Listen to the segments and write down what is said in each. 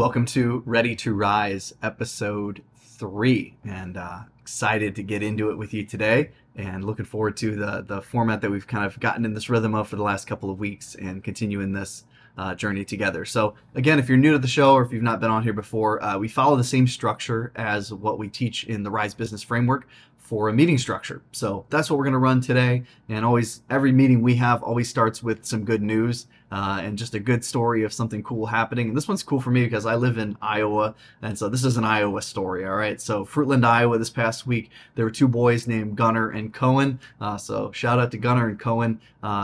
Welcome to Ready to Rise, episode 3, and excited to get into it with you today, and looking forward to the format that we've kind of gotten in this rhythm of for the last couple of weeks and continuing this journey together. So again, if you're new to the show or if you've not been on here before, we follow the same structure as what we teach in the Rise Business Framework for a meeting structure. So that's what we're going to run today. And always, every meeting we have always starts with some good news and just a good story of something cool happening. And this one's cool for me because I live in Iowa, and so this is an Iowa story. All right. So Fruitland, Iowa, this past week there were two boys named Gunnar and Cohen. So shout out to Gunnar and Cohen.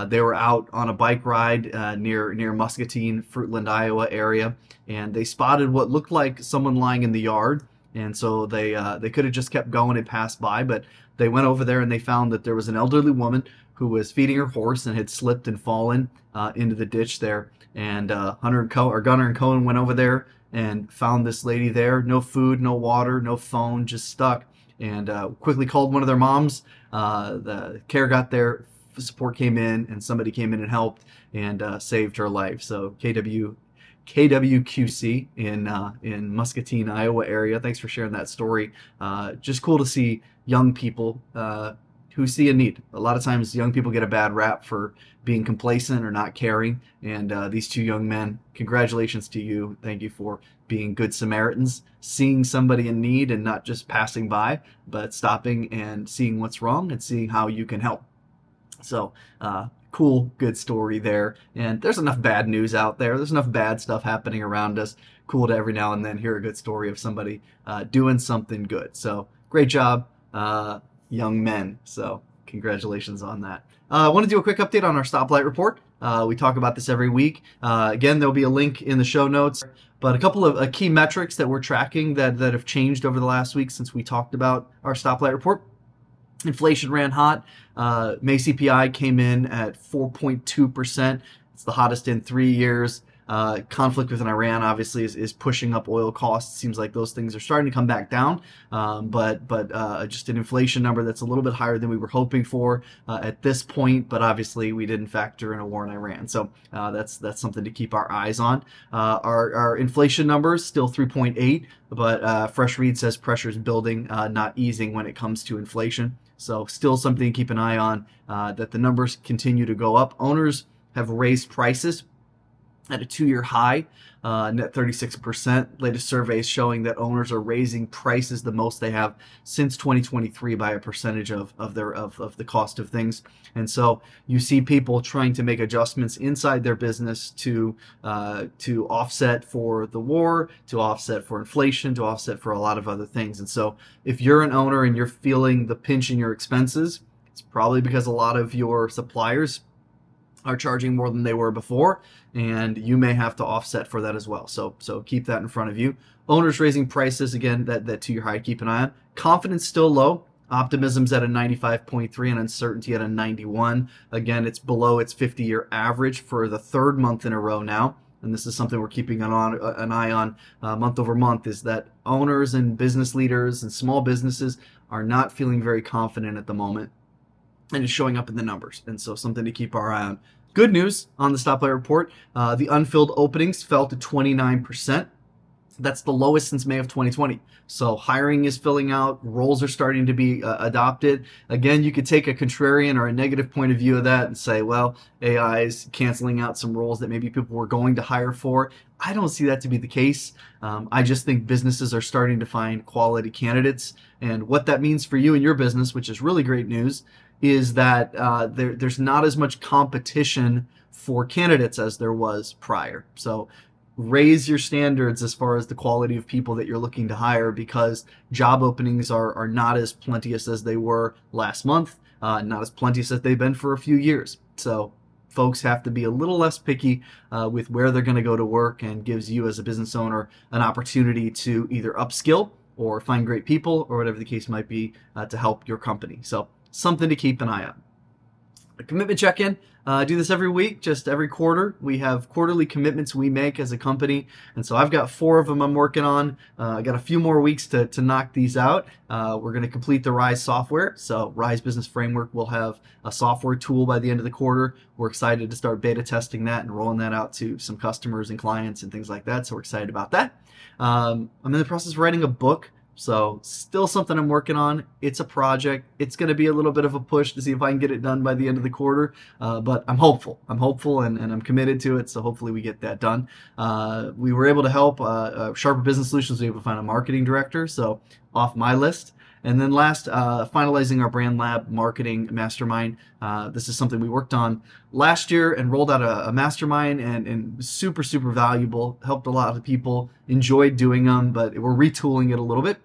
They were out on a bike ride near Muscatine, Fruitland, Iowa area, and they spotted what looked like someone lying in the yard. And so they could have just kept going and passed by, but they went over there and they found that there was an elderly woman who was feeding her horse and had slipped and fallen into the ditch there. And Gunnar and Cohen went over there and found this lady there. No food, no water, no phone, just stuck. And quickly called one of their moms. The care got there, support came in, and somebody came in and helped and saved her life. So KWQC in Muscatine, Iowa area. Thanks for sharing that story. Just cool to see young people who see a need. A lot of times young people get a bad rap for being complacent or not caring. And these two young men, congratulations to you. Thank you for being good Samaritans, seeing somebody in need and not just passing by, but stopping and seeing what's wrong and seeing how you can help. So, cool, good story there. And there's enough bad news out there. There's enough bad stuff happening around us. Cool to every now and then hear a good story of somebody doing something good. So great job, young men. So congratulations on that. I want to do a quick update on our Stoplight report. We talk about this every week. Again, there'll be a link in the show notes. But a couple of key metrics that we're tracking that have changed over the last week since we talked about our Stoplight report. Inflation ran hot. May CPI came in at 4.2%. It's the hottest in 3 years. Conflict with Iran obviously is pushing up oil costs. Seems like those things are starting to come back down, but just an inflation number that's a little bit higher than we were hoping for at this point. But obviously we didn't factor in a war in Iran, so that's something to keep our eyes on. Our inflation numbers still 3.8, but Fresh Read says pressure is building, not easing when it comes to inflation. So still something to keep an eye on, that the numbers continue to go up. Owners have raised prices at a 2-year high, net 36%. Latest surveys showing that owners are raising prices the most they have since 2023 by a percentage of the cost of things. And so you see people trying to make adjustments inside their business to offset for the war, to offset for inflation, to offset for a lot of other things. And so if you're an owner and you're feeling the pinch in your expenses, it's probably because a lot of your suppliers are charging more than they were before, and you may have to offset for that as well. So keep that in front of you. Owners raising prices, again, that 2-year high, keep an eye on. Confidence still low. Optimism's at a 95.3 and uncertainty at a 91. Again, it's below its 50-year average for the third month in a row now. And this is something we're keeping an eye on month over month, is that owners and business leaders and small businesses are not feeling very confident at the moment, and it's showing up in the numbers. And so something to keep our eye on. Good news on the Stoplight report. The unfilled openings fell to 29%. That's the lowest since May of 2020. So hiring is filling out. Roles are starting to be adopted. Again, you could take a contrarian or a negative point of view of that and say, well, AI is canceling out some roles that maybe people were going to hire for. I don't see that to be the case. I just think businesses are starting to find quality candidates. And what that means for you and your business, which is really great news, is that there's not as much competition for candidates as there was prior. So raise your standards as far as the quality of people that you're looking to hire, because job openings are not as plenteous as they were last month, not as plenteous as they've been for a few years. So folks have to be a little less picky with where they're going to go to work, and gives you as a business owner an opportunity to either upskill or find great people or whatever the case might be to help your company. So something to keep an eye on. A commitment check-in. I do this every week, just every quarter. We have quarterly commitments we make as a company, and so I've got 4 of them I'm working on. I got a few more weeks to knock these out. We're going to complete the Rise software. So Rise Business Framework will have a software tool by the end of the quarter. We're excited to start beta testing that and rolling that out to some customers and clients and things like that. So we're excited about that. I'm in the process of writing a book. So still something I'm working on. It's a project. It's going to be a little bit of a push to see if I can get it done by the end of the quarter. But I'm hopeful. I'm hopeful and I'm committed to it. So hopefully we get that done. We were able to help Sharper Business Solutions. We were able to find a marketing director. So off my list. And then last, finalizing our Brand Lab marketing mastermind. This is something we worked on last year and rolled out a mastermind and super, super valuable. Helped a lot of people, enjoyed doing them, but we're retooling it a little bit.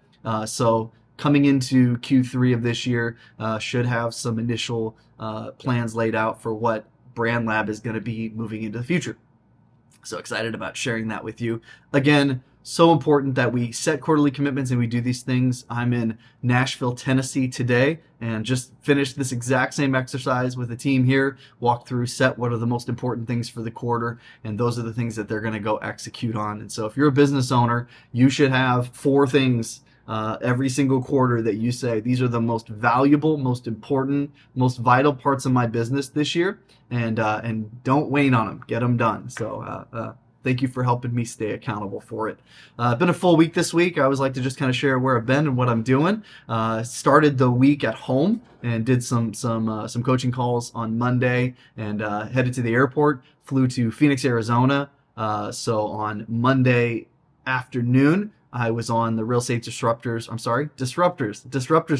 So coming into Q3 of this year, should have some initial plans laid out for what Brand Lab is going to be moving into the future. So excited about sharing that with you. Again, so important that we set quarterly commitments and we do these things. I'm in Nashville, Tennessee today and just finished this exact same exercise with the team here. Walk through, set what are the most important things for the quarter, and those are the things that they're going to go execute on. And so if you're a business owner, you should have 4 things every single quarter that you say, these are the most valuable, most important, most vital parts of my business this year, and don't wane on them. Get them done. So thank you for helping me stay accountable for it. Been a full week this week. I always like to just kind of share where I've been and what I'm doing. Started the week at home and did some coaching calls on Monday and headed to the airport. Flew to Phoenix, Arizona. So on Monday afternoon, I was on the Disruptors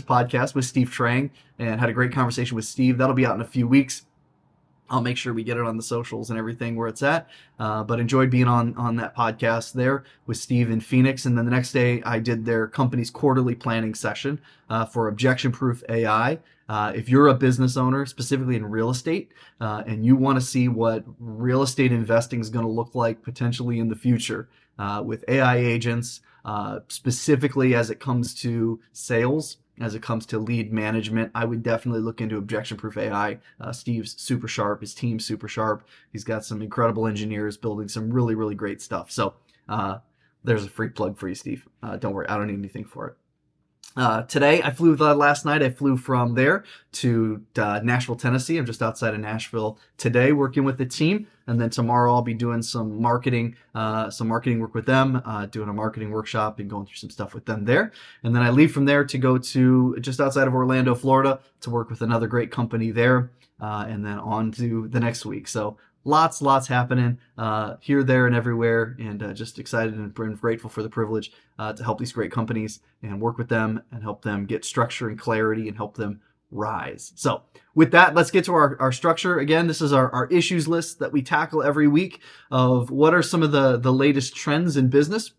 podcast with Steve Trang and had a great conversation with Steve. That'll be out in a few weeks. I'll make sure we get it on the socials and everything where it's at. But enjoyed being on that podcast there with Steve in Phoenix. And then the next day, I did their company's quarterly planning session for objection-proof AI. If you're a business owner, specifically in real estate, and you want to see what real estate investing is going to look like potentially in the future with AI agents, specifically as it comes to sales, as it comes to lead management, I would definitely look into objection-proof AI. Steve's super sharp. His team's super sharp. He's got some incredible engineers building some really, really great stuff. So there's a free plug for you, Steve. Don't worry. I don't need anything for it. Today, last night I flew from there to Nashville, Tennessee. I'm just outside of Nashville today working with the team. And then tomorrow I'll be doing some marketing work with them, doing a marketing workshop and going through some stuff with them there. And then I leave from there to go to just outside of Orlando, Florida to work with another great company there. And then on to the next week. So lots happening here, there, and everywhere, and just excited and grateful for the privilege to help these great companies and work with them and help them get structure and clarity and help them rise. So with that, let's get to our structure. Again, this is our issues list that we tackle every week of what are some of the latest trends in business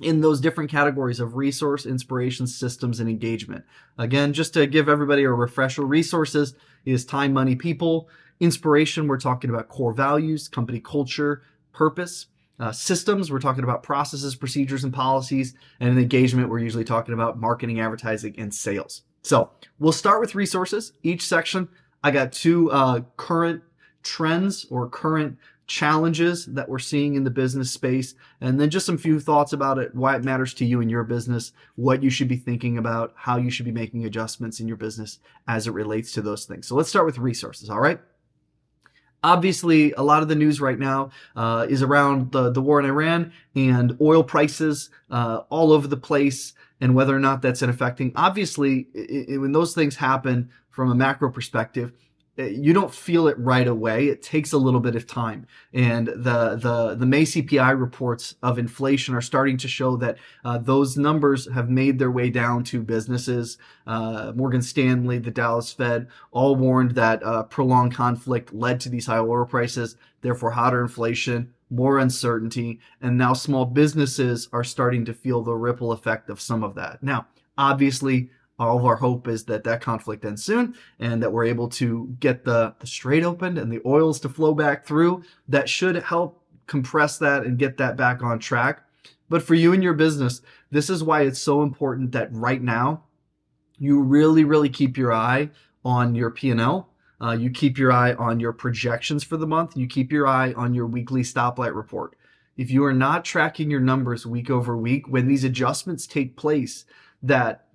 in those different categories of resource, inspiration, systems, and engagement. Again, just to give everybody a refresher, resources is time, money, people. Inspiration, we're talking about core values, company culture, purpose. Systems, we're talking about processes, procedures, and policies. And in engagement, we're usually talking about marketing, advertising, and sales. So we'll start with resources. Each section, I got 2 current trends or current challenges that we're seeing in the business space, and then just some few thoughts about it, why it matters to you and your business, what you should be thinking about, how you should be making adjustments in your business as it relates to those things. So let's start with resources, all right? Obviously, a lot of the news right now is around the war in Iran and oil prices all over the place and whether or not that's affecting. Obviously, when those things happen from a macro perspective, you don't feel it right away. It takes a little bit of time. And the May CPI reports of inflation are starting to show that those numbers have made their way down to businesses. Morgan Stanley, the Dallas Fed, all warned that prolonged conflict led to these high oil prices, therefore hotter inflation, more uncertainty, and now small businesses are starting to feel the ripple effect of some of that. Now, obviously, all of our hope is that conflict ends soon and that we're able to get the strait opened and the oils to flow back through. That should help compress that and get that back on track. But for you and your business, this is why it's so important that right now you really, really keep your eye on your P&L, You keep your eye on your projections for the month. You keep your eye on your weekly stoplight report. If you are not tracking your numbers week over week, when these adjustments take place, that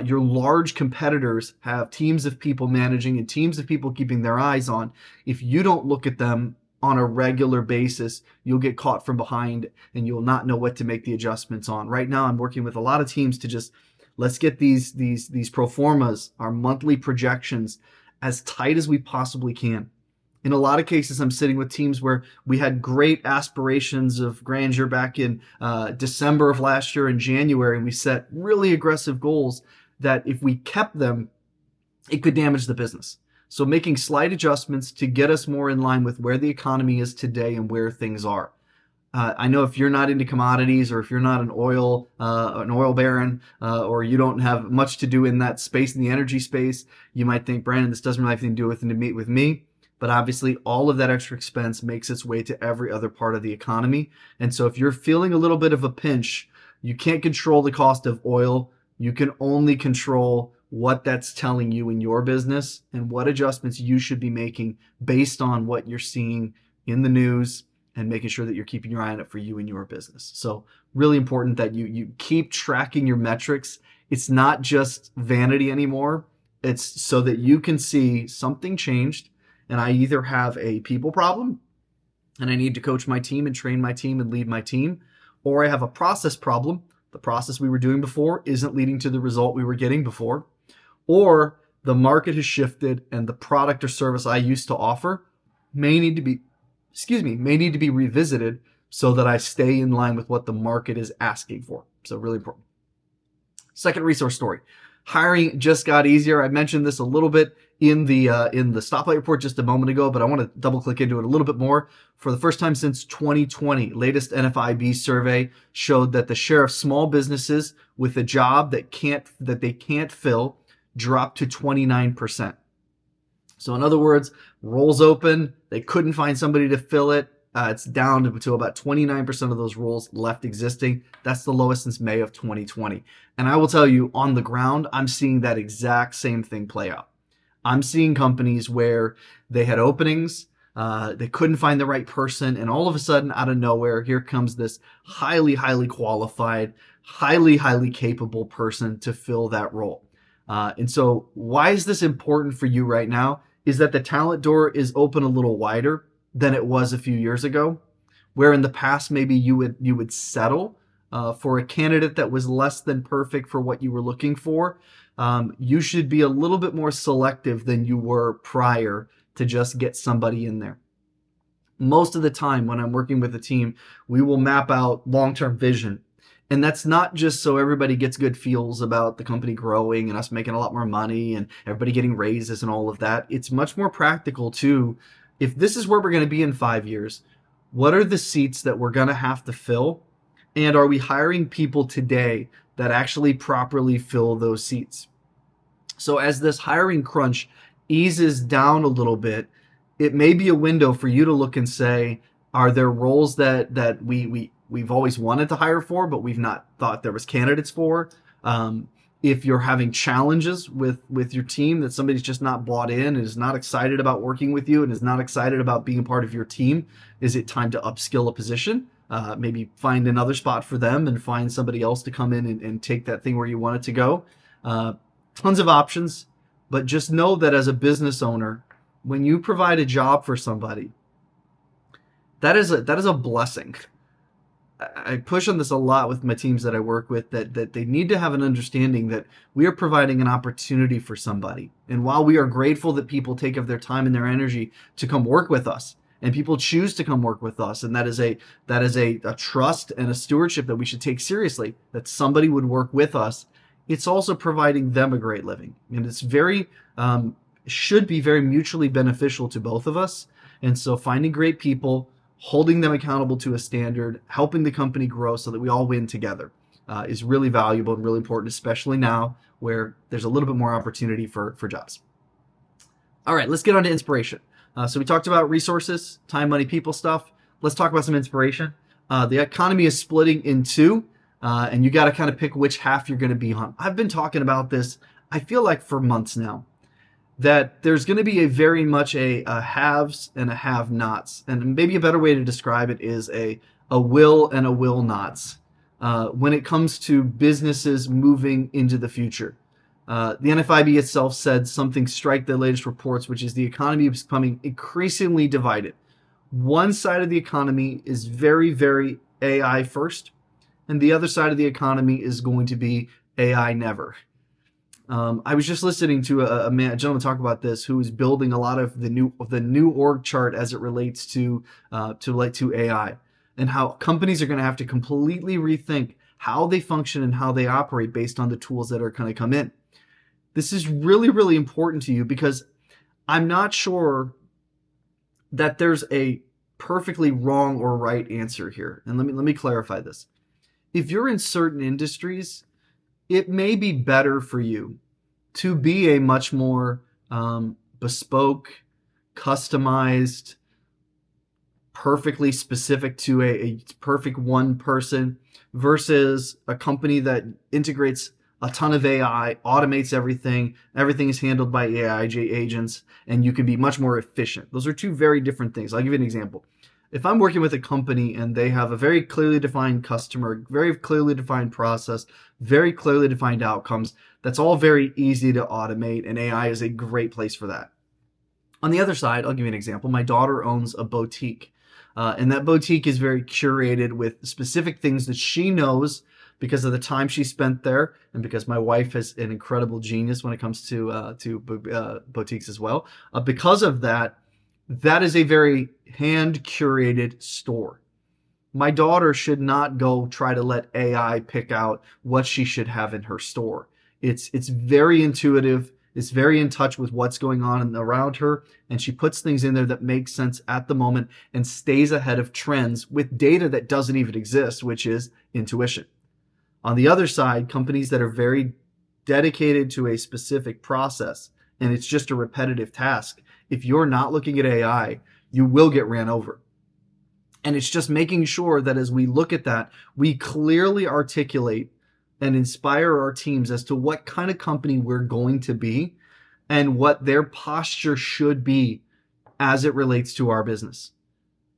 your large competitors have teams of people managing and teams of people keeping their eyes on, if you don't look at them on a regular basis, you'll get caught from behind and you'll not know what to make the adjustments on. Right now, I'm working with a lot of teams to just let's get these pro formas, our monthly projections, as tight as we possibly can. In a lot of cases, I'm sitting with teams where we had great aspirations of grandeur back in December of last year and January, and we set really aggressive goals that if we kept them, it could damage the business. So making slight adjustments to get us more in line with where the economy is today and where things are. I know if you're not into commodities, or if you're not an oil baron, or you don't have much to do in that space, in the energy space, you might think, Brandon, this doesn't really have anything to do with me. But obviously, all of that extra expense makes its way to every other part of the economy. And so if you're feeling a little bit of a pinch, you can't control the cost of oil. You can only control what that's telling you in your business and what adjustments you should be making based on what you're seeing in the news, and making sure that you're keeping your eye on it for you and your business. So really important that you keep tracking your metrics. It's not just vanity anymore. It's so that you can see something changed, and I either have a people problem and I need to coach my team and train my team and lead my team, or I have a process problem. The process we were doing before isn't leading to the result we were getting before, or the market has shifted and the product or service I used to offer may need to be revisited so that I stay in line with what the market is asking for. So really important. Second resource story. Hiring just got easier. I mentioned this a little bit in the Stoplight report just a moment ago, but I want to double click into it a little bit more. For the first time since 2020, latest NFIB survey showed that the share of small businesses with a job that they can't fill dropped to 29%. So in other words, roles open, they couldn't find somebody to fill it. It's down to about 29% of those roles left existing. That's the lowest since May of 2020. And I will tell you, on the ground, I'm seeing that exact same thing play out. I'm seeing companies where they had openings, they couldn't find the right person, and all of a sudden, out of nowhere, here comes this highly, highly qualified, highly, highly capable person to fill that role. And so why is this important for you right now? Is that the talent door is open a little wider than it was a few years ago, where in the past maybe you would settle for a candidate that was less than perfect for what you were looking for. You should be a little bit more selective than you were prior to just get somebody in there. Most of the time when I'm working with a team, we will map out long-term vision. And that's not just so everybody gets good feels about the company growing and us making a lot more money and everybody getting raises and all of that. It's much more practical too. If this is where we're going to be in 5 years, what are the seats that we're going to have to fill? And are we hiring people today that actually properly fill those seats? So as this hiring crunch eases down a little bit, it may be a window for you to look and say, are there roles that we've always wanted to hire for, but we've not thought there was candidates for? If you're having challenges with your team, that somebody's just not bought in and is not excited about working with you and is not excited about being a part of your team, is it time to upskill a position? Maybe find another spot for them and find somebody else to come in and take that thing where you want it to go. Tons of options, but just know that as a business owner, when you provide a job for somebody, that is a blessing. I push on this a lot with my teams that I work with, that they need to have an understanding that we are providing an opportunity for somebody. And while we are grateful that people take of their time and their energy to come work with us, and people choose to come work with us, and that is a trust and a stewardship that we should take seriously, that somebody would work with us, it's also providing them a great living. And it's should be very mutually beneficial to both of us. And so finding great people, holding them accountable to a standard, helping the company grow so that we all win together is really valuable and really important, especially now where there's a little bit more opportunity for jobs. All right, let's get on to inspiration. So we talked about resources, time, money, people stuff. Let's talk about some inspiration. The economy is splitting in two, and you got to kind of pick which half you're going to be on. I've been talking about this, I feel like, for months now. that there's going to be a very much a haves and a have-nots, and maybe a better way to describe it is a will and a will-nots when it comes to businesses moving into the future. The NFIB itself said something strike the latest reports, which is the economy is becoming increasingly divided. One side of the economy is very, very AI first, and the other side of the economy is going to be AI never. I was just listening to a gentleman talk about this who is building a lot of the new org chart as it relates to AI, and how companies are going to have to completely rethink how they function and how they operate based on the tools that are going to come in. This is really, really important to you because I'm not sure that there's a perfectly wrong or right answer here. And let me clarify this. If you're in certain industries, it may be better for you to be a much more bespoke, customized, perfectly specific to a perfect one person versus a company that integrates a ton of AI, automates everything. Everything is handled by AI agents, and you can be much more efficient. Those are two very different things. I'll give you an example. If I'm working with a company and they have a very clearly defined customer, very clearly defined process, very clearly defined outcomes, that's all very easy to automate, and AI is a great place for that. On the other side, I'll give you an example. My daughter owns a boutique, and that boutique is very curated with specific things that she knows because of the time she spent there, and because my wife is an incredible genius when it comes to boutiques as well. Because of that, that is a very hand-curated store. My daughter should not go try to let AI pick out what she should have in her store. It's very intuitive. It's very in touch with what's going on around her, and she puts things in there that make sense at the moment and stays ahead of trends with data that doesn't even exist, which is intuition. On the other side, companies that are very dedicated to a specific process and it's just a repetitive task, if you're not looking at AI, you will get ran over. And it's just making sure that as we look at that, we clearly articulate and inspire our teams as to what kind of company we're going to be and what their posture should be as it relates to our business.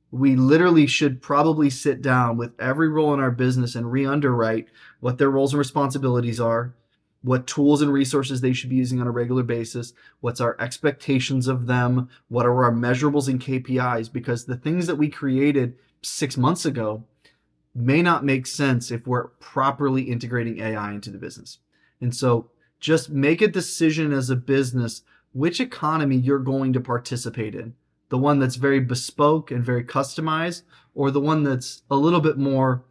We literally should probably sit down with every role in our business and re-underwrite what their roles and responsibilities are, what tools and resources they should be using on a regular basis, what's our expectations of them, what are our measurables and KPIs, because the things that we created 6 months ago may not make sense if we're properly integrating AI into the business. And so just make a decision as a business which economy you're going to participate in. The one that's very bespoke and very customized, or the one that's a little bit more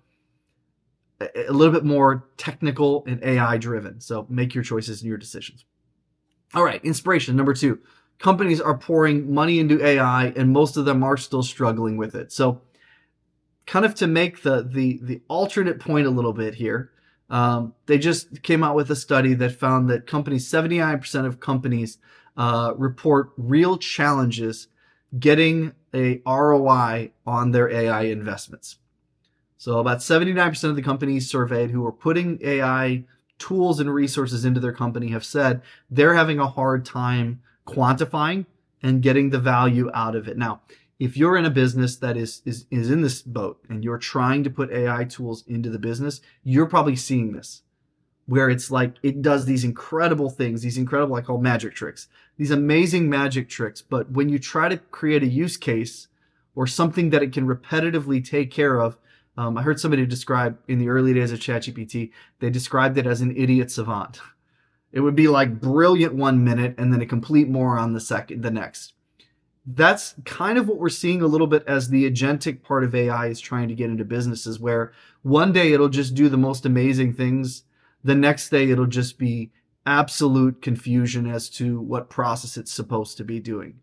technical and AI driven. So make your choices and your decisions. All right, inspiration number 2. Companies are pouring money into AI, and most of them are still struggling with it. So kind of to make the alternate point a little bit here, they just came out with a study that found that 79% of companies report real challenges getting a ROI on their AI investments. So about 79% of the companies surveyed who are putting AI tools and resources into their company have said they're having a hard time quantifying and getting the value out of it. Now, if you're in a business that is in this boat and you're trying to put AI tools into the business, you're probably seeing this, where it's like it does these incredible things, these incredible, I call magic tricks, these amazing magic tricks. But when you try to create a use case or something that it can repetitively take care of, I heard somebody describe in the early days of ChatGPT, they described it as an idiot savant. It would be like brilliant 1 minute and then a complete moron the next. That's kind of what we're seeing a little bit as the agentic part of AI is trying to get into businesses, where one day it'll just do the most amazing things. The next day it'll just be absolute confusion as to what process it's supposed to be doing.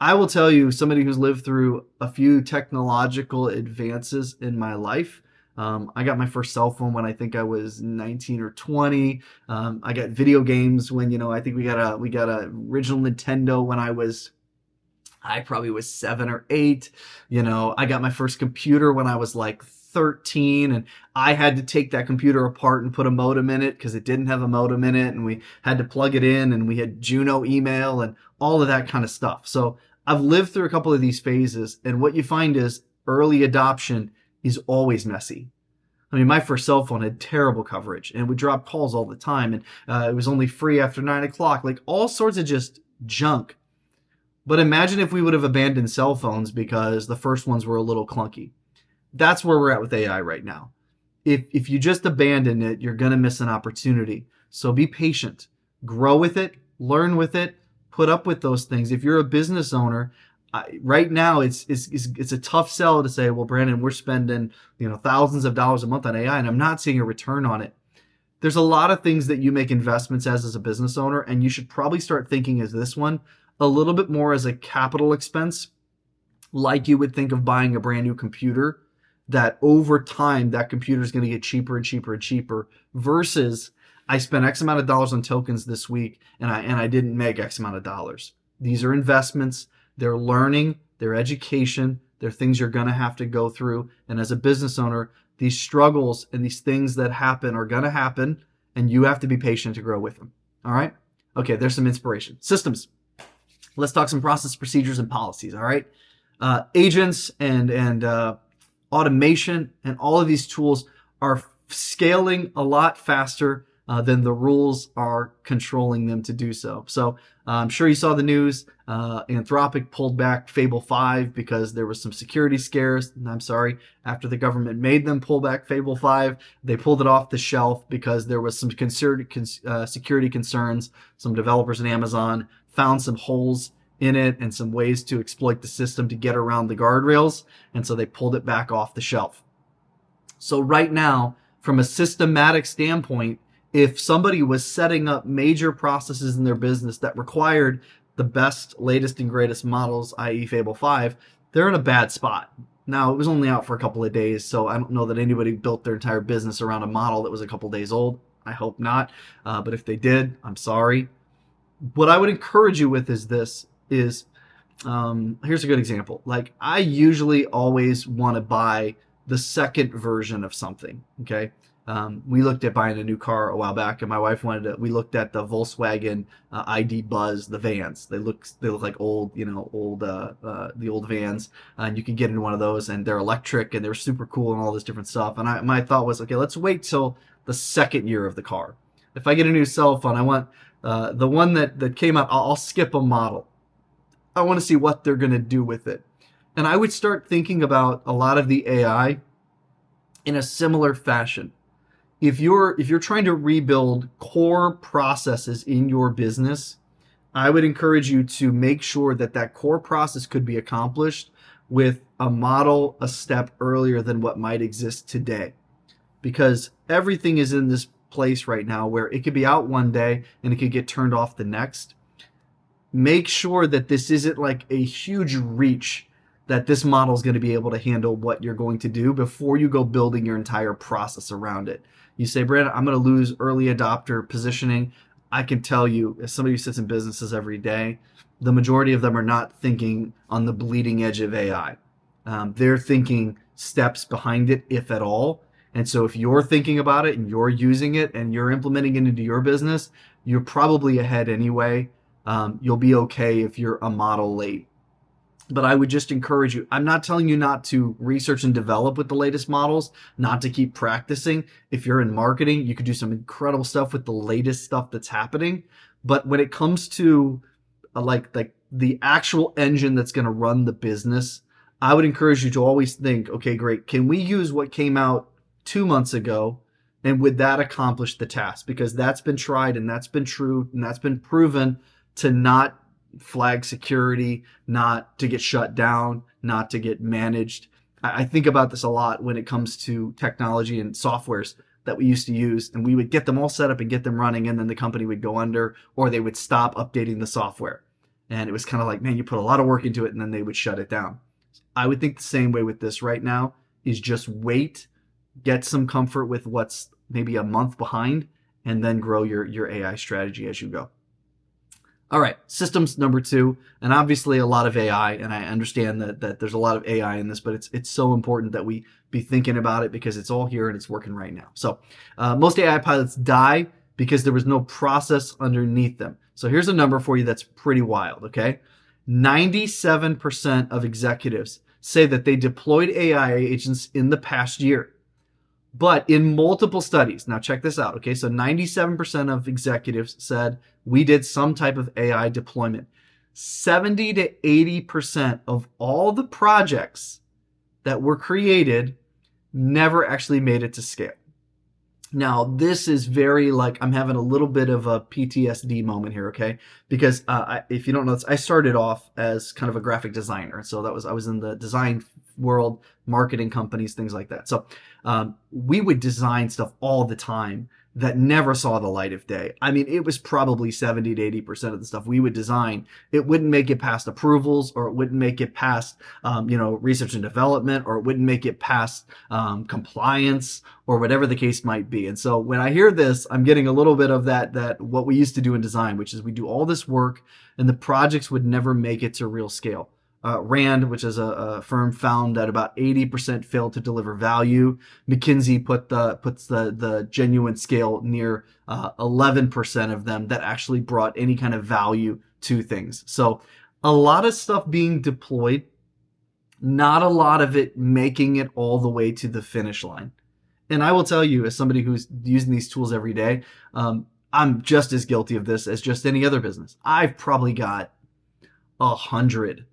I will tell you, somebody who's lived through a few technological advances in my life. I got my first cell phone when I think I was 19 or 20. I got video games when, I think we got a original Nintendo when I probably was 7 or 8. I got my first computer when I was like 2013, and I had to take that computer apart and put a modem in it because it didn't have a modem in it, and we had to plug it in, and we had Juno email and all of that kind of stuff. So I've lived through a couple of these phases, and what you find is early adoption is always messy. I mean, my first cell phone had terrible coverage, and it would drop calls all the time, and it was only free after 9 o'clock, like all sorts of just junk. But imagine if we would have abandoned cell phones because the first ones were a little clunky. That's where we're at with AI right now. If you just abandon it, you're going to miss an opportunity. So be patient, grow with it, learn with it, put up with those things. If you're a business owner, right now it's a tough sell to say, well, Brandon, we're spending thousands of dollars a month on AI, and I'm not seeing a return on it. There's a lot of things that you make investments as a business owner, and you should probably start thinking as this one a little bit more as a capital expense, like you would think of buying a brand new computer, that over time that computer is going to get cheaper and cheaper and cheaper, versus I spent X amount of dollars on tokens this week and I didn't make X amount of dollars. These are investments, they're learning, they're education, they're things you're going to have to go through. And as a business owner, these struggles and these things that happen are going to happen, and you have to be patient to grow with them. All right? Okay, there's some inspiration. Systems. Let's talk some process, procedures, and policies. All right, agents and automation and all of these tools are scaling a lot faster than the rules are controlling them to do so. So I'm sure you saw the news. Anthropic pulled back Fable 5 because there was some security scares. And I'm sorry, after the government made them pull back Fable 5, they pulled it off the shelf because there was some security concerns. Some developers in Amazon found some holes in it and some ways to exploit the system to get around the guardrails. And so they pulled it back off the shelf. So right now, from a systematic standpoint, if somebody was setting up major processes in their business that required the best, latest, and greatest models, i.e. Fable 5, they're in a bad spot. Now, it was only out for a couple of days, so I don't know that anybody built their entire business around a model that was a couple of days old. I hope not. But if they did, I'm sorry. What I would encourage you with is this, here's a good example. Like, I usually always want to buy the second version of something, okay? We looked at buying a new car a while back, and my wife we looked at the Volkswagen ID Buzz, the vans. They look like old, the old vans, and you can get into one of those, and they're electric, and they're super cool, and all this different stuff. And my thought was, okay, let's wait till the second year of the car. If I get a new cell phone, I want the one that came out. I'll skip a model. I want to see what they're going to do with it. And I would start thinking about a lot of the AI in a similar fashion. If you're trying to rebuild core processes in your business, I would encourage you to make sure that core process could be accomplished with a model a step earlier than what might exist today. Because everything is in this place right now where it could be out one day and it could get turned off the next. Make sure that this isn't like a huge reach, that this model is going to be able to handle what you're going to do before you go building your entire process around it. You say, Brandon, I'm going to lose early adopter positioning. I can tell you, as somebody who sits in businesses every day, the majority of them are not thinking on the bleeding edge of AI. They're thinking steps behind it, if at all. And so if you're thinking about it and you're using it and you're implementing it into your business, you're probably ahead anyway. You'll be okay if you're a model late. But I would just encourage you. I'm not telling you not to research and develop with the latest models, not to keep practicing. If you're in marketing, you could do some incredible stuff with the latest stuff that's happening. But when it comes to like the actual engine that's going to run the business, I would encourage you to always think, okay, great. Can we use what came out 2 months ago? And would that accomplish the task? Because that's been tried and that's been true and that's been proven to not flag security, not to get shut down, not to get managed. I think about this a lot when it comes to technology and softwares that we used to use, and we would get them all set up and get them running, and then the company would go under, or they would stop updating the software. And it was kind of like, man, you put a lot of work into it, and then they would shut it down. I would think the same way with this right now, is just wait, get some comfort with what's maybe a month behind, and then grow your AI strategy as you go. All right, systems number two, and obviously a lot of AI, and I understand that there's a lot of AI in this, but it's so important that we be thinking about it because it's all here and it's working right now. So most AI pilots die because there was no process underneath them. So here's a number for you that's pretty wild, okay? 97% of executives say that they deployed AI agents in the past year. But in multiple studies, now check this out, okay? So 97% of executives said we did some type of AI deployment. 70 to 80% of all the projects that were created never actually made it to scale. Now, this is very like I'm having a little bit of a PTSD moment here, okay? Because if you don't know, I started off as kind of a graphic designer. So I was in the design world, marketing companies, things like that. So we would design stuff all the time that never saw the light of day. I mean, it was probably 70 to 80% of the stuff we would design. It wouldn't make it past approvals, or it wouldn't make it past, research and development, or it wouldn't make it past compliance, or whatever the case might be. And so when I hear this, I'm getting a little bit of that what we used to do in design, which is we do all this work and the projects would never make it to real scale. Rand, which is a firm, found that about 80% failed to deliver value. McKinsey puts the genuine scale near 11% of them that actually brought any kind of value to things. So a lot of stuff being deployed, not a lot of it making it all the way to the finish line. And I will tell you, as somebody who's using these tools every day, I'm just as guilty of this as just any other business. I've probably got 100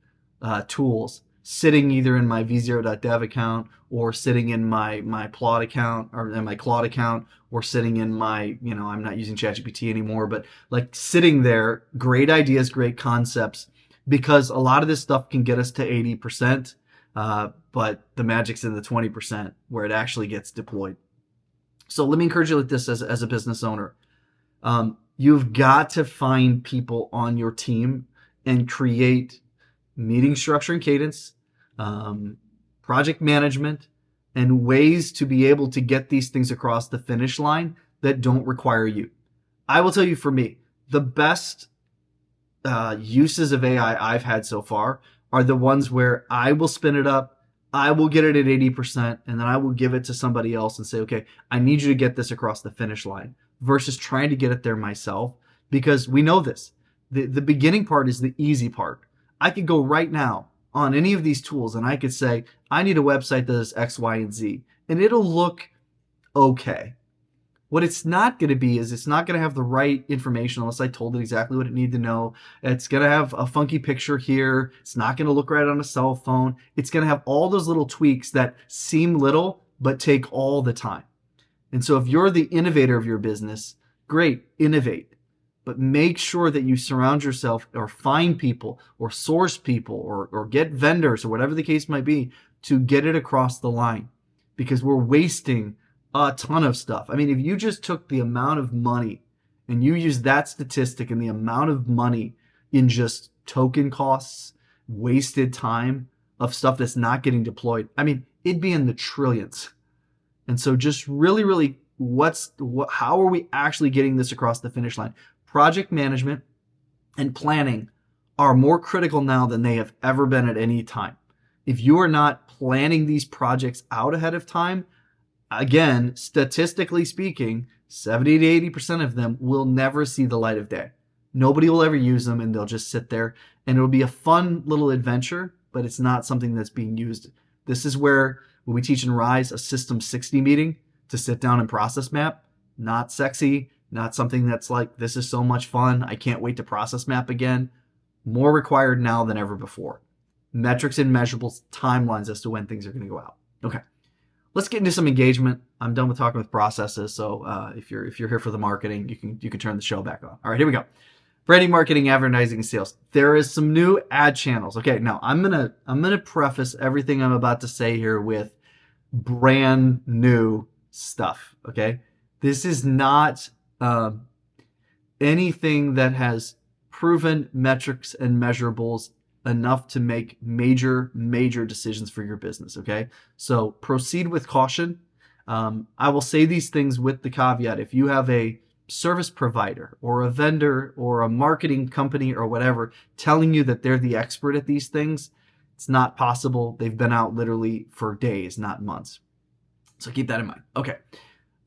tools sitting either in my v0.dev account or sitting in my Plot account or in my Claude account or sitting in my, I'm not using ChatGPT anymore, but like sitting there, great ideas, great concepts, because a lot of this stuff can get us to 80%, but the magic's in the 20% where it actually gets deployed. So let me encourage you like this as a business owner. You've got to find people on your team and create meeting structure and cadence, project management, and ways to be able to get these things across the finish line that don't require you. I will tell you, for me, the best uses of AI I've had so far are the ones where I will spin it up, I will get it at 80%, and then I will give it to somebody else and say, okay, I need you to get this across the finish line, versus trying to get it there myself, because we know this. The beginning part is the easy part. I could go right now on any of these tools and I could say, I need a website that does X, Y, and Z, and it'll look okay. What it's not going to be is it's not going to have the right information unless I told it exactly what it needed to know. It's going to have a funky picture here. It's not going to look right on a cell phone. It's going to have all those little tweaks that seem little but take all the time. And so if you're the innovator of your business, great, innovate. But make sure that you surround yourself or find people or source people or get vendors or whatever the case might be to get it across the line, because we're wasting a ton of stuff. I mean, if you just took the amount of money and you use that statistic and the amount of money in just token costs, wasted time of stuff that's not getting deployed, I mean, it'd be in the trillions. And so just really, how are we actually getting this across the finish line? Project management and planning are more critical now than they have ever been at any time. If you are not planning these projects out ahead of time, again, statistically speaking, 70 to 80% of them will never see the light of day. Nobody will ever use them, and they'll just sit there, and it'll be a fun little adventure, but it's not something that's being used. This is where, when we teach in Rise, a System 60 meeting to sit down and process map, not sexy, not something that's like, this is so much fun, I can't wait to process map again. More required now than ever before. Metrics and measurables, timelines as to when things are going to go out. Okay, let's get into some engagement. I'm done with talking with processes, so if you're here for the marketing, you can turn the show back on. All right, here we go. Branding, marketing, advertising, and sales. There is some new ad channels. Okay, now I'm gonna preface everything I'm about to say here with brand new stuff. Okay, this is not anything that has proven metrics and measurables enough to make major decisions for your business. Okay, so proceed with caution. I will say these things with the caveat: if you have a service provider or a vendor or a marketing company or whatever telling you that they're the expert at these things. It's not possible. They've been out literally for days, not months. So keep that in mind. Okay.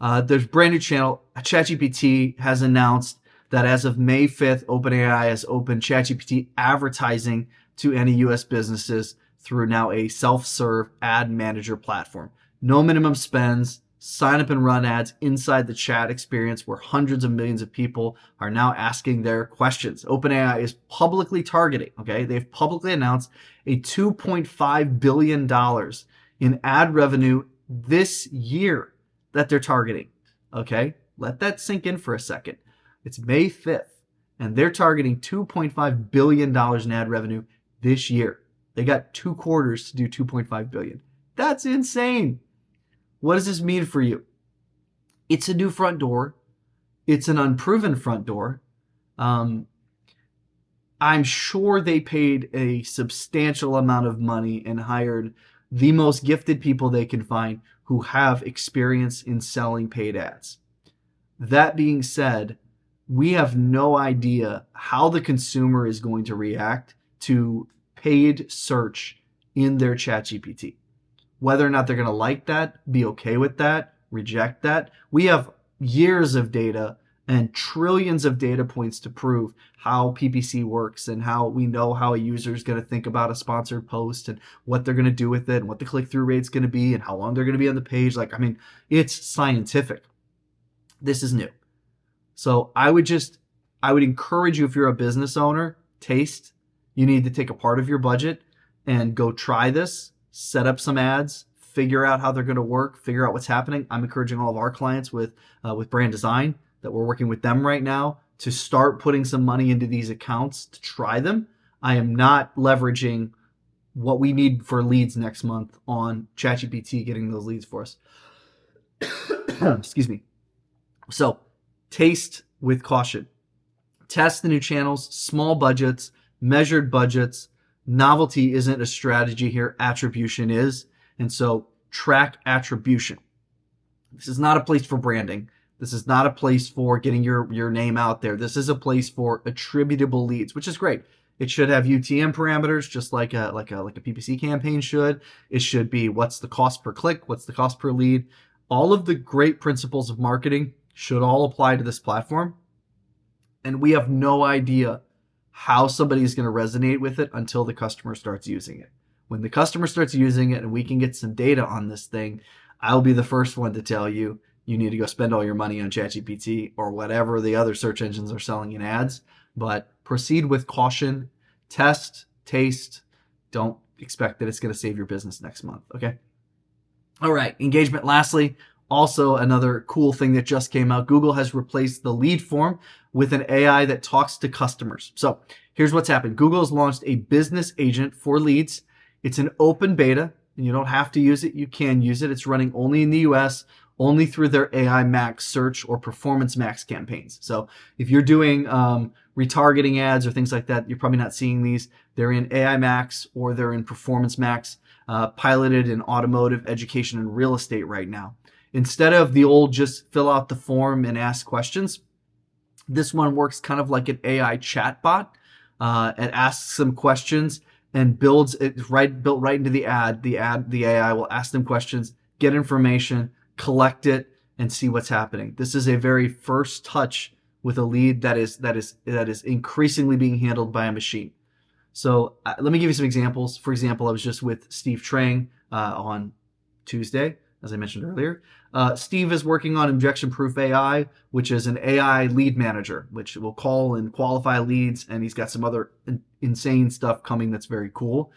There's a brand new channel. ChatGPT has announced that as of May 5th, OpenAI has opened ChatGPT advertising to any U.S. businesses through now a self-serve ad manager platform. No minimum spends. Sign up and run ads inside the chat experience where hundreds of millions of people are now asking their questions. OpenAI is publicly targeting, okay? They've publicly announced a $2.5 billion in ad revenue this year that they're targeting, okay? Let that sink in for a second. It's May 5th, and they're targeting $2.5 billion in ad revenue this year. They got 2 quarters to do $2.5 billion. That's insane. What does this mean for you? It's a new front door. It's an unproven front door. I'm sure they paid a substantial amount of money and hired the most gifted people they can find who have experience in selling paid ads. That being said, we have no idea how the consumer is going to react to paid search in their ChatGPT. Whether or not they're going to like that, be okay with that, reject that. We have years of data and trillions of data points to prove how PPC works and how we know how a user is going to think about a sponsored post and what they're going to do with it and what the click-through rate's going to be and how long they're going to be on the page. It's scientific. This is new. So I would encourage you, if you're a business owner, taste. You need to take a part of your budget and go try this, set up some ads, figure out how they're going to work, figure out what's happening. I'm encouraging all of our clients with brand design that we're working with them right now to start putting some money into these accounts to try them. I am not leveraging what we need for leads next month on ChatGPT getting those leads for us. Excuse me. So taste with caution. Test the new channels, small budgets, measured budgets. Novelty isn't a strategy here. Attribution is. And so track attribution. This is not a place for branding. This is not a place for getting your name out there. This is a place for attributable leads, which is great. It should have UTM parameters, just like a PPC campaign should. It should be what's the cost per click, what's the cost per lead. All of the great principles of marketing should all apply to this platform. And we have no idea how somebody is going to resonate with it until the customer starts using it. When the customer starts using it and we can get some data on this thing, I'll be the first one to tell you, you need to go spend all your money on ChatGPT or whatever the other search engines are selling in ads. But proceed with caution, test, taste. Don't expect that it's going to save your business next month, okay? All right, engagement. Lastly, also another cool thing that just came out. Google has replaced the lead form with an AI that talks to customers. So here's what's happened. Google has launched a business agent for leads. It's an open beta, and you don't have to use it. You can use it. It's running only in the US, only through their AI Max search or Performance Max campaigns. So if you're doing retargeting ads or things like that, you're probably not seeing these. They're in AI Max or they're in Performance Max, piloted in automotive, education, and real estate right now. Instead of the old just fill out the form and ask questions, this one works kind of like an AI chatbot. It asks some questions and built right into the ad. The AI will ask them questions, get information, collect it, and see what's happening. This is a very first touch with a lead that is increasingly being handled by a machine. So let me give you some examples. For example, I was just with Steve Trang on Tuesday, as I mentioned earlier. Steve is working on Objection-Proof AI, which is an AI lead manager, which will call and qualify leads, and he's got some other insane stuff coming that's very cool.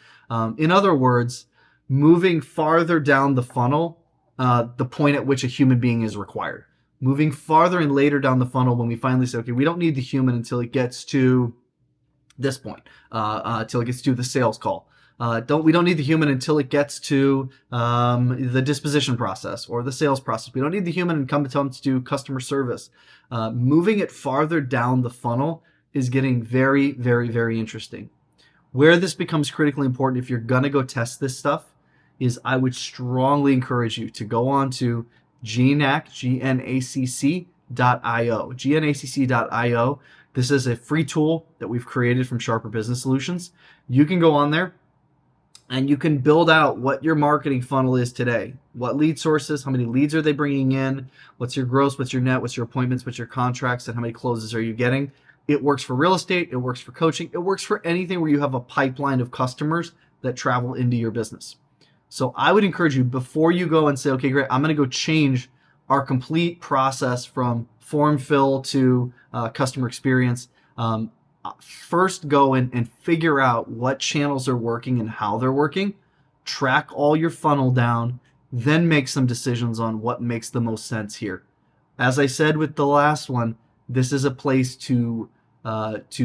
In other words, moving farther down the funnel, the point at which a human being is required. Moving farther and later down the funnel when we finally say, okay, we don't need the human until it gets to this point, until it gets to the sales call. We don't need the human until it gets to the disposition process or the sales process. We don't need the human and come to tell them to do customer service. Moving it farther down the funnel is getting very, very, very interesting. Where this becomes critically important, if you're going to go test this stuff, is I would strongly encourage you to go on to GNAC, gnacc.io. This is a free tool that we've created from Sharper Business Solutions. You can go on there and you can build out what your marketing funnel is today. What lead sources, how many leads are they bringing in, what's your gross, what's your net, what's your appointments, what's your contracts, and how many closes are you getting. It works for real estate, it works for coaching, it works for anything where you have a pipeline of customers that travel into your business. So I would encourage you, before you go and say, okay, great, I'm going to go change our complete process from form fill to customer experience. First go and figure out what channels are working and how they're working. Track all your funnel down, then make some decisions on what makes the most sense here. As I said with the last one, this is a place to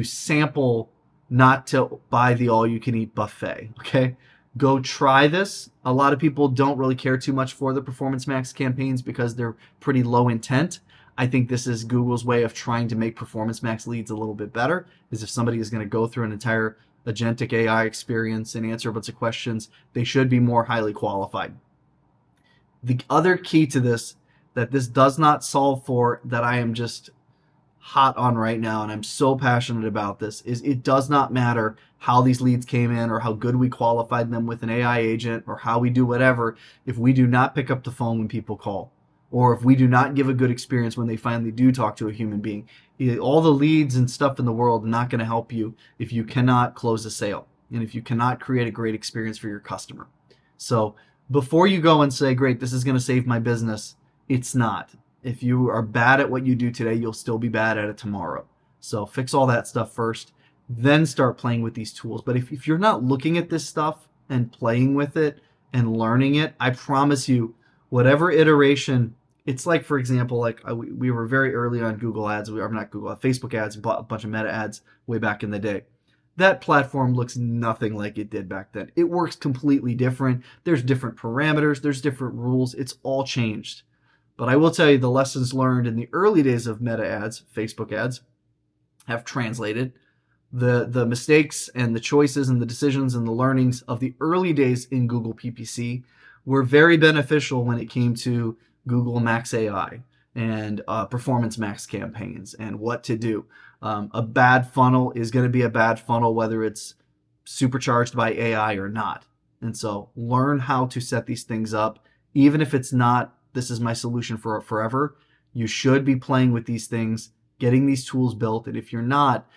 sample, not to buy the all-you-can-eat buffet. Okay, go try this. A lot of people don't really care too much for the Performance Max campaigns because they're pretty low intent. I think this is Google's way of trying to make Performance Max leads a little bit better, is if somebody is going to go through an entire agentic AI experience and answer a bunch of questions, they should be more highly qualified. The other key to this that this does not solve for, that I am just hot on right now, and I'm so passionate about this, is it does not matter how these leads came in or how good we qualified them with an AI agent or how we do whatever if we do not pick up the phone when people call, or if we do not give a good experience when they finally do talk to a human being. All the leads and stuff in the world are not going to help you if you cannot close a sale and if you cannot create a great experience for your customer. So before you go and say, great, this is going to save my business, it's not. If you are bad at what you do today, you'll still be bad at it tomorrow. So fix all that stuff first, then start playing with these tools. But if you're not looking at this stuff and playing with it and learning it, I promise you, whatever iteration, it's like, for example, like we were very early on Google ads. We are not Google, Facebook ads, bought a bunch of meta ads way back in the day. That platform looks nothing like it did back then. It works completely different. There's different parameters. There's different rules. It's all changed. But I will tell you, the lessons learned in the early days of meta ads, Facebook ads, have translated. The mistakes and the choices and the decisions and the learnings of the early days in Google PPC were very beneficial when it came to Google Max AI and Performance Max campaigns and what to do. A bad funnel is going to be a bad funnel whether it's supercharged by AI or not. And so learn how to set these things up, even if it's not, this is my solution for forever. You should be playing with these things, getting these tools built. And if you're not,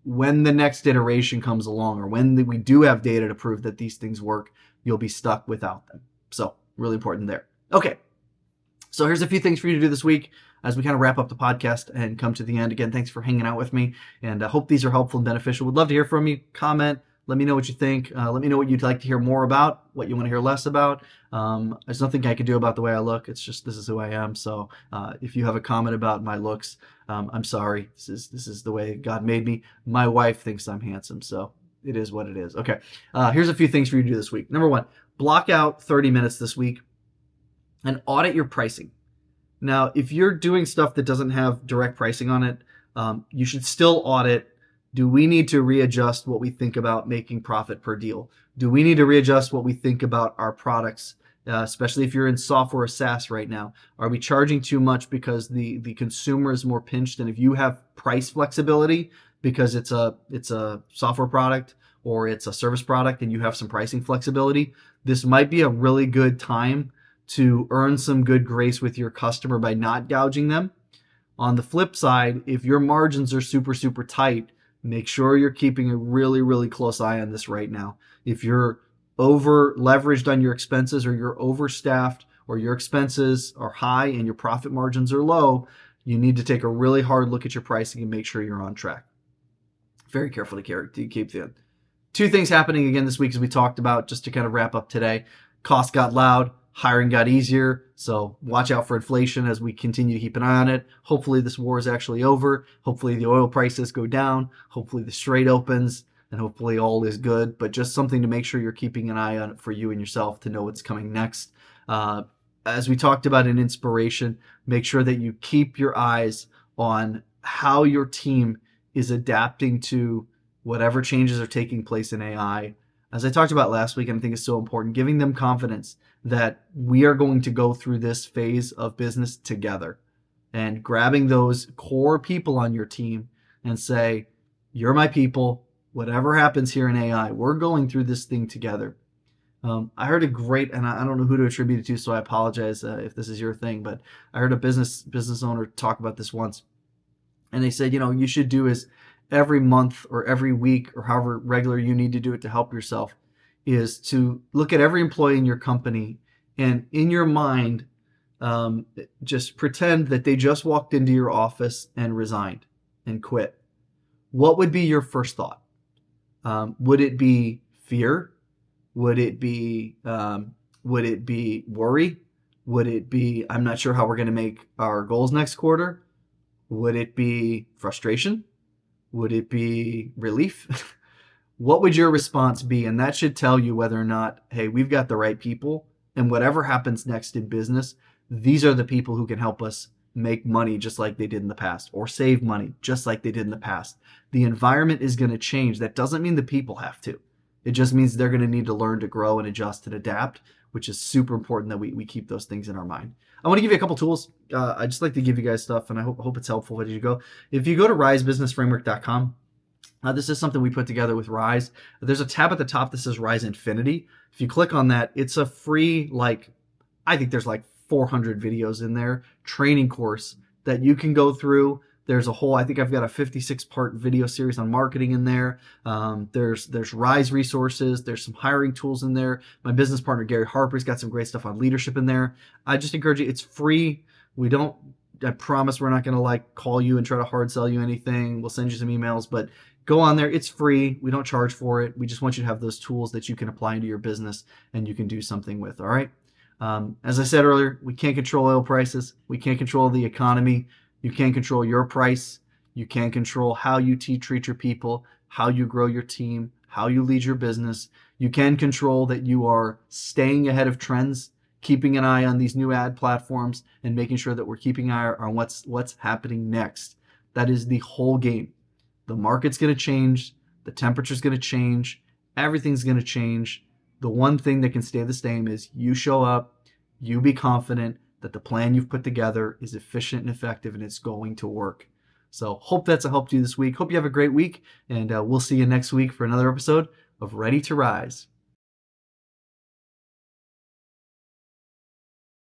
when the next iteration comes along or when we do have data to prove that these things work, you'll be stuck without them. So really important there. Okay. So here's a few things for you to do this week as we kind of wrap up the podcast and come to the end. Again, thanks for hanging out with me, and I hope these are helpful and beneficial. Would love to hear from you. Comment. Let me know what you think. Let me know what you'd like to hear more about, what you want to hear less about. There's nothing I can do about the way I look. It's just, this is who I am. So if you have a comment about my looks, I'm sorry. This is the way God made me. My wife thinks I'm handsome, so it is what it is. Okay. Here's a few things for you to do this week. Number one, block out 30 minutes this week and audit your pricing. Now, if you're doing stuff that doesn't have direct pricing on it, you should still audit. Do we need to readjust what we think about making profit per deal? Do we need to readjust what we think about our products, especially if you're in software or SaaS right now? Are we charging too much because the consumer is more pinched? And if you have price flexibility because it's a software product or it's a service product and you have some pricing flexibility, this might be a really good time to earn some good grace with your customer by not gouging them. On the flip side, if your margins are super, super tight, make sure you're keeping a really, really close eye on this right now. If you're over leveraged on your expenses or you're overstaffed or your expenses are high and your profit margins are low, you need to take a really hard look at your pricing and make sure you're on track. Very careful to keep the two things happening again this week, as we talked about, just to kind of wrap up today. Costs got loud. Hiring got easier, so watch out for inflation as we continue to keep an eye on it. Hopefully this war is actually over. Hopefully the oil prices go down. Hopefully the Strait opens, and hopefully all is good. But just something to make sure you're keeping an eye on it for you and yourself to know what's coming next. As we talked about in inspiration, make sure that you keep your eyes on how your team is adapting to whatever changes are taking place in AI. As I talked about last week, and I think it's so important, giving them confidence that we are going to go through this phase of business together. and grabbing those core people on your team and say, you're my people. Whatever happens here in AI, we're going through this thing together. I heard a great, and I don't know who to attribute it to, so I apologize if this is your thing, but I heard a business owner talk about this once, and they said, you should do is every month or every week or however regular you need to do it to help yourself, is to look at every employee in your company and in your mind, just pretend that they just walked into your office and resigned and quit. What would be your first thought? Would it be fear? Would it be worry? Would it be I'm not sure how we're going to make our goals next quarter? Would it be frustration? Would it be relief? What would your response be? And that should tell you whether or not, hey, we've got the right people, and whatever happens next in business, these are the people who can help us make money just like they did in the past, or save money just like they did in the past. The environment is going to change. That doesn't mean the people have to. It just means they're going to need to learn to grow and adjust and adapt, which is super important that we keep those things in our mind. I want to give you a couple tools. I just like to give you guys stuff, and I hope it's helpful as you go. If you go to risebusinessframework.com, this is something we put together with Rise. There's a tab at the top that says Rise Infinity. If you click on that, it's a free, I think there's 400 videos in there, training course that you can go through. There's a whole, I think I've got a 56-part video series on marketing in there. There's Rise resources. There's some hiring tools in there. My business partner, Gary Harper's got some great stuff on leadership in there. I just encourage you. It's free. I promise we're not going to call you and try to hard sell you anything. We'll send you some emails, but go on there. It's free. We don't charge for it. We just want you to have those tools that you can apply into your business and you can do something with. All right. As I said earlier, we can't control oil prices. We can't control the economy. You can't control your price. You can't control how you treat your people, how you grow your team, how you lead your business. You can control that you are staying ahead of trends, keeping an eye on these new ad platforms, and making sure that we're keeping an eye on what's happening next. That is the whole game. The market's going to change. The temperature's going to change. Everything's going to change. The one thing that can stay the same is you show up, you be confident that the plan you've put together is efficient and effective, and it's going to work. So hope that's a help to you this week. Hope you have a great week, and we'll see you next week for another episode of Ready to Rise.